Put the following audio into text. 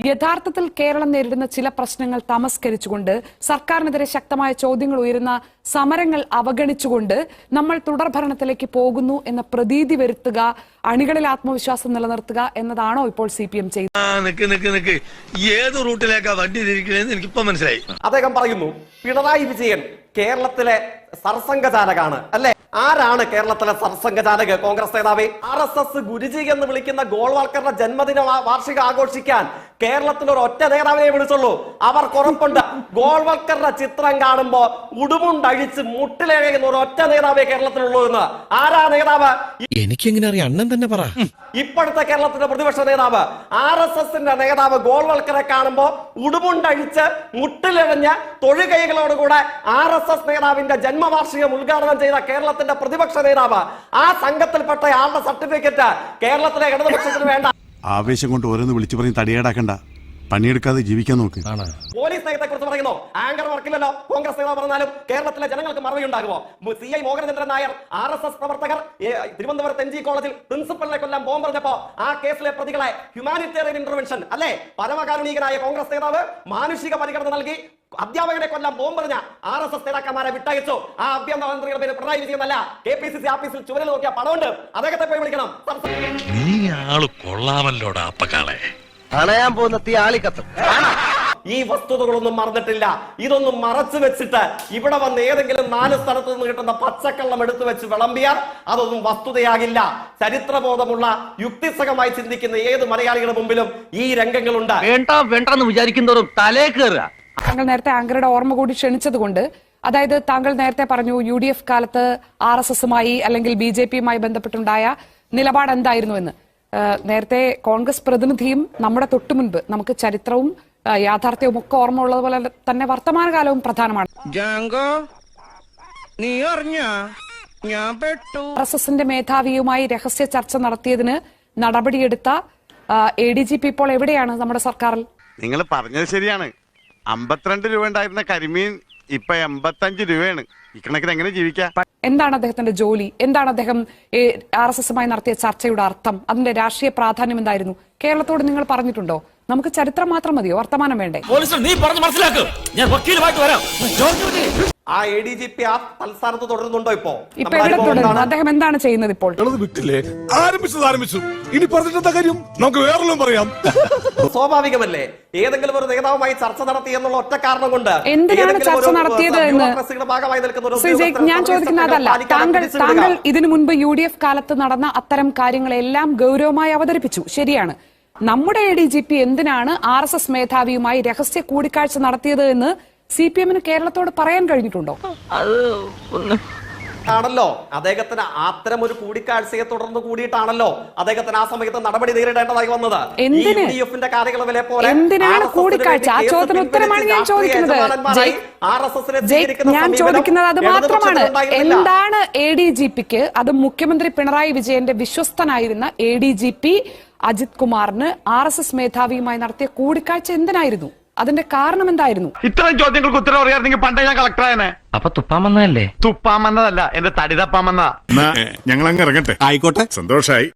യഥാർത്ഥത്തിൽ കേരളം നേരിടുന്ന ചില പ്രശ്നങ്ങൾ തമസ്കരിച്ചുകൊണ്ട് സർക്കാരിനെതിരെ ശക്തമായ ചോദ്യങ്ങൾ ഉയരുന്ന സമരങ്ങൾ അവഗണിച്ചുകൊണ്ട് നമ്മൾ തുടർഭരണത്തിലേക്ക് പോകുന്നു എന്ന പ്രതീതി വരുത്തുക, അണികളിൽ ആത്മവിശ്വാസം നിലനിർത്തുക എന്നതാണോ ഇപ്പോൾ CPM ചെയ്യുന്നത്? ഏത് റൂട്ടിലേക്കാ വണ്ടി തിരിക്കണേന്ന് എനിക്കിപ്പോ മനസ്സിലായി. അദ്ദേഹം പറയുന്നു പിണറായി വിജയൻ കേരളത്തിലെ സർസംഘചാലകാണ് അല്ലെ? ആരാണ് കേരളത്തിലെ സർസംഘചാലക്? കോൺഗ്രസ് നേതാവേ. RSS ഗുരുജി എന്ന് വിളിക്കുന്ന ഗോൾവാൾക്കറുടെ ജന്മദിന വാർഷിക ആഘോഷിക്കാൻ കേരളത്തിൽ ഒരു ഒറ്റ നേതാവിനെ വിളിച്ചുള്ളൂ. അവർക്ക് ഉറപ്പുണ്ട് ഗോൾവാൾക്കറുടെ ചിത്രം കാണുമ്പോ ഉടുമുണ്ടഴിച്ച് മുട്ടിലേകുന്ന ഒരു ഒറ്റ നേതാവേ കേരളത്തിലുള്ളൂ എന്ന്. ആരാ നേതാവ്? എനിക്കെങ്ങനെ അറിയാം? അണ്ണൻ തന്നെ പറ. ഇപ്പോഴത്തെ കേരളത്തിന്റെ പ്രതിപക്ഷ നേതാവ് RSSന്റെ നേതാവ് ഗോൾവാൾക്കറെ കാണുമ്പോ ഉടുമുണ്ടഴിച്ച് മുട്ടിലിഴഞ്ഞ് തൊഴുകൈകളോടുകൂടെ RSS നേതാവിന്റെ ജന്മവാർഷികം ഉദ്ഘാടനം ചെയ്ത കേരളത്തിന്റെ പ്രതിപക്ഷ നേതാവ്, ആ സംഘത്തിൽപ്പെട്ട ആളുടെ സർട്ടിഫിക്കറ്റ് കേരളത്തിലെ ഇടതുപക്ഷത്തിന് വേണ്ട. ആവേശം കൊണ്ട് ഓരോന്ന് വിളിച്ചു പറഞ്ഞ് തടിയേടാക്കണ്ട, പണിയെടുക്കാതെ ജീവിക്കാൻ നോക്ക്. പോലീസ് നയത്തെ കുറിച്ച് പറയുന്നു. ആങ്കർ വർക്കില്ലല്ലോ. കോൺഗ്രസ് നേതാവ് പറഞ്ഞാലും കേരളത്തിലെ ജനങ്ങൾക്ക് മറുപടി ഉണ്ടാകുമോ? CI മോഹനചന്ദ്രൻ നായർ RSS പ്രവർത്തകർ തിരുവനന്തപുരത്ത് NG കോളേജിൽ പ്രിൻസിപ്പലിനെ കൊല്ലാൻ ബോംബെറിഞ്ഞപ്പോ ആ കേസിലെ പ്രതികളെ ഹ്യൂമാനിറ്റേറിയൻ ഇന്റർവെൻഷൻ അല്ലെ പരമകാരുണികനായ കോൺഗ്രസ് നേതാവ് മാനുഷിക പരിഗണന നൽകി അധ്യാപകനെ കൊല്ലാൻ ബോംബെറിഞ്ഞ RSS നേതാക്കന്മാരെ വിട്ടയച്ചു. ആ ആഭ്യന്തരമന്ത്രിയുടെ പേര് പിണറായി വിജയൻ അല്ല. KPCC ആഫീസിൽ ചുവരിൽ നോക്കിയ പണമുണ്ട്. അദ്ദേഹത്തെ പോയി വിളിക്കണം. നീ ആള് കൊള്ളാമല്ലോടാ അപ്പക്കാളെ. അണയാൻ പോകുന്ന തീ ആളിക്കത്തും. ഈ വസ്തുതകളൊന്നും മറന്നിട്ടില്ല. ഇതൊന്നും മറച്ചു വെച്ചിട്ട് ഇവിടെ വന്ന് ഏതെങ്കിലും 4 സ്ഥലത്ത് നിന്ന് കിട്ടുന്ന പച്ചക്കള്ളം എടുത്തു വെച്ച് വിളമ്പിയാൽ അതൊന്നും വസ്തുതയാകില്ല. ചരിത്രബോധമുള്ള യുക്തിസഹമായി ചിന്തിക്കുന്ന ഏത് മലയാളികളുടെ മുമ്പിലും ഈ രംഗങ്ങളുണ്ട്. വേണ്ടെന്ന് വിചാരിക്കുന്നവരും തലേ കയറുക. താങ്കൾ നേരത്തെ ആങ്കറുടെ ഓർമ്മ കൂടി ക്ഷണിച്ചതുകൊണ്ട്, അതായത് താങ്കൾ നേരത്തെ പറഞ്ഞു UDF കാലത്ത് RSSുമായി അല്ലെങ്കിൽ BJPയുമായി ബന്ധപ്പെട്ടുണ്ടായ നിലപാട് എന്തായിരുന്നു എന്ന്. നേരത്തെ കോൺഗ്രസ് പ്രതിനിധിയും നമ്മുടെ തൊട്ടുമുൻപ് നമുക്ക് ചരിത്രവും യാഥാർത്ഥ്യവും ഒക്കെ ഓർമ്മ ഉള്ളതുപോലെ തന്നെ വർത്തമാനകാലവും പ്രധാനമാണ്. RSSന്റെ മേധാവിയുമായി രഹസ്യ ചർച്ച നടത്തിയതിന് നടപടിയെടുത്ത ADGP ഇപ്പോൾ എവിടെയാണ് നമ്മുടെ സർക്കാരിൽ? നിങ്ങൾ പറഞ്ഞത് ശരിയാണ്. 52 രൂപ ഉണ്ടായിരുന്ന കരിമീൻ ഇപ്പൊ 85 രൂപയാണ്. ഇക്കണക്കിന് എങ്ങനെ ജീവിക്കാം? എന്താണ് അദ്ദേഹത്തിന്റെ ജോലി? എന്താണ് അദ്ദേഹം RSSുമായി നടത്തിയ ചർച്ചയുടെ അർത്ഥം? അതിന്റെ രാഷ്ട്രീയ പ്രാധാന്യം എന്തായിരുന്നു? കേരളത്തോട് നിങ്ങൾ പറഞ്ഞിട്ടുണ്ടോ? നമുക്ക് ചരിത്രം മാത്രം മതിയോ? വർത്തമാനം വേണ്ടേ? ആ ADGP ആ തൽസ്ഥാനത്ത് തുടരുന്നുണ്ടോ? ഇപ്പൊ എവിടെ തുടരുന്നു? അദ്ദേഹം എന്താണ് ചെയ്യുന്നത് ഇപ്പോൾ? ആരംഭിച്ചു. ഇനി പറഞ്ഞിട്ടെന്താ കാര്യം? നമുക്ക് വേറെല്ലാം പറയാം. സ്വാഭാവികമല്ലേ ഏതെങ്കിലും ഒരു നേതാവുമായി ചർച്ച നടത്തി എന്നുള്ള ഒറ്റ കാരണം കൊണ്ട് എന്തിനാണ് ചർച്ച നടത്തിയത് എന്ന് ഞാൻ ചോദിക്കുന്ന അതല്ല. താങ്കൾ ഇതിനു മുൻപ് UDF കാലത്ത് നടന്ന അത്തരം കാര്യങ്ങളെല്ലാം ഗൗരവമായി അവതരിപ്പിച്ചു. ശരിയാണ്. നമ്മുടെ ADGP എന്തിനാണ് RSS മേധാവിയുമായി രഹസ്യ കൂടിക്കാഴ്ച നടത്തിയത് എന്ന് CPMന് കേരളത്തോട് പറയാൻ കഴിഞ്ഞിട്ടുണ്ടോ? ആണല്ലോ അദ്ദേഹത്തിന് അത്തരം ഒരു കൂടിക്കാഴ്ചയെ തുടർന്ന് കൂടിയിട്ടാണല്ലോ അദ്ദേഹത്തിന് ആ സമയത്ത് നടപടി നേരിടേണ്ടതായി വന്നത്. UDFന്റെ കാലയളവിലെ പോലെ എന്തിനാണ് കൂടിക്കാഴ്ച? ആ ചോദ്യത്തിന് ഉത്തരമാണ് ഞാൻ ചോദിക്കുന്നത്. ഞാൻ ചോദിക്കുന്നത് അത് മാത്രമാണ്. എന്താണ് ADGPക്ക്, അത് മുഖ്യമന്ത്രി പിണറായി വിജയന്റെ വിശ്വസ്തനായിരുന്ന ADGP അജിത് കുമാറിന് RSS മേധാവിയുമായി നടത്തിയ കൂടിക്കാഴ്ച എന്തിനായിരുന്നു? അതിന്റെ കാരണം എന്തായിരുന്നു? ഇത്തരം ചോദ്യങ്ങൾക്ക് ഉത്തരം അറിയാമെങ്കിൽ പണ്ടേ ഞാൻ കളക്ടറായനെ. അപ്പൊ തുപ്പാമെന്നല്ലേ? തുപ്പാമെന്നതല്ല, എന്റെ തടി തപ്പാമെന്നാ. ഞങ്ങൾ അങ്ങ് ഇറങ്ങട്ടെ. ആയിക്കോട്ടെ, സന്തോഷായി.